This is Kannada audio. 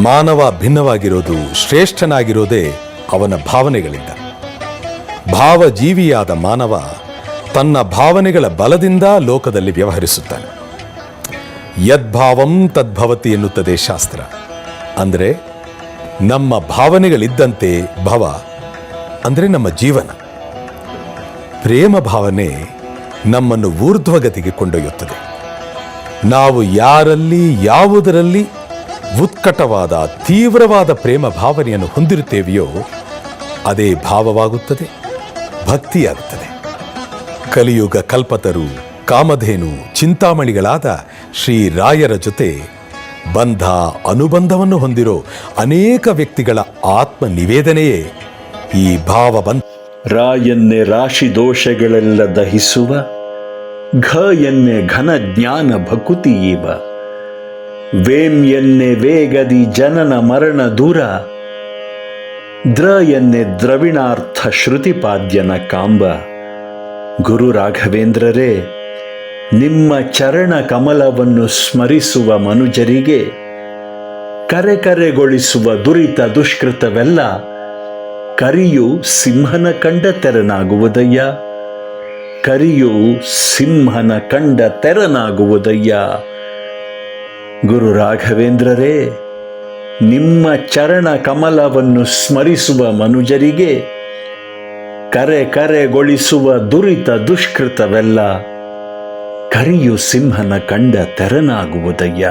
ಮಾನವ ಭಿನ್ನವಾಗಿರೋದು, ಶ್ರೇಷ್ಠನಾಗಿರೋದೇ ಅವನ ಭಾವನೆಗಳಿಂದ. ಭಾವಜೀವಿಯಾದ ಮಾನವ ತನ್ನ ಭಾವನೆಗಳ ಬಲದಿಂದ ಲೋಕದಲ್ಲಿ ವ್ಯವಹರಿಸುತ್ತಾನೆ. ಯದ್ಭಾವಂ ತದ್ಭವತಿ ಎನ್ನುತ್ತದೆ ಶಾಸ್ತ್ರ. ಅಂದರೆ ನಮ್ಮ ಭಾವನೆಗಳಿದ್ದಂತೆ ಭವ ಅಂದರೆ ನಮ್ಮ ಜೀವನ. ಪ್ರೇಮ ಭಾವನೆ ನಮ್ಮನ್ನು ಊರ್ಧ್ವಗತಿಗೆ ಕೊಂಡೊಯ್ಯುತ್ತದೆ. ನಾವು ಯಾರಲ್ಲಿ ಯಾವುದರಲ್ಲಿ ಉತ್ಕಟವಾದ ತೀವ್ರವಾದ ಪ್ರೇಮ ಭಾವನೆಯನ್ನು ಹೊಂದಿರುತ್ತೇವೆಯೋ ಅದೇ ಭಾವವಾಗುತ್ತದೆ, ಭಕ್ತಿಯಾಗುತ್ತದೆ. ಕಲಿಯುಗ ಕಲ್ಪತರು, ಕಾಮಧೇನು, ಚಿಂತಾಮಣಿಗಳಾದ ಶ್ರೀರಾಯರ ಜೊತೆ ಬಂಧ ಅನುಬಂಧವನ್ನು ಹೊಂದಿರೋ ಅನೇಕ ವ್ಯಕ್ತಿಗಳ ಆತ್ಮ ನಿವೇದನೆಯೇ ಈ ಭಾವಬಂಧ. ರಾ ಎನ್ನೆ ರಾಶಿ ದೋಷಗಳೆಲ್ಲ ದಹಿಸುವ, ಘ ಎನ್ನೆ ಘನ ಜ್ಞಾನ ಭಕುತಿ ಇವ, ವೇಂ ಎನ್ನೆ ವೇಗದಿ ಜನನ ಮರಣ ದೂರ, ದ್ರ ಎನ್ನೆ ದ್ರವಿಣಾರ್ಥ ಶ್ರುತಿಪಾದ್ಯನ ಕಾಂಬ. ಗುರು ರಾಘವೇಂದ್ರರೇ, ನಿಮ್ಮ ಚರಣ ಕಮಲವನ್ನು ಸ್ಮರಿಸುವ ಮನುಜರಿಗೆ ಕರೆಗೊಳಿಸುವ ದುರಿತ ದುಷ್ಕೃತವೆಲ್ಲ ಕರಿಯು ಸಿಂಹನ ಕಂಡ ತೆರನಾಗುವುದಯ್ಯ, ಕರಿಯು ಸಿಂಹನ ಕಂಡ ತೆರನಾಗುವುದಯ್ಯ. ಗುರು ರಾಘವೇಂದ್ರರೇ, ನಿಮ್ಮ ಚರಣ ಕಮಲವನ್ನು ಸ್ಮರಿಸುವ ಮನುಜರಿಗೆ ಕರೆಗೊಳಿಸುವ ದುರಿತ ದುಷ್ಕೃತವೆಲ್ಲ ಕರಿಯು ಸಿಂಹನ ಕಂಡ ತೆರನಾಗುವುದಯ್ಯ.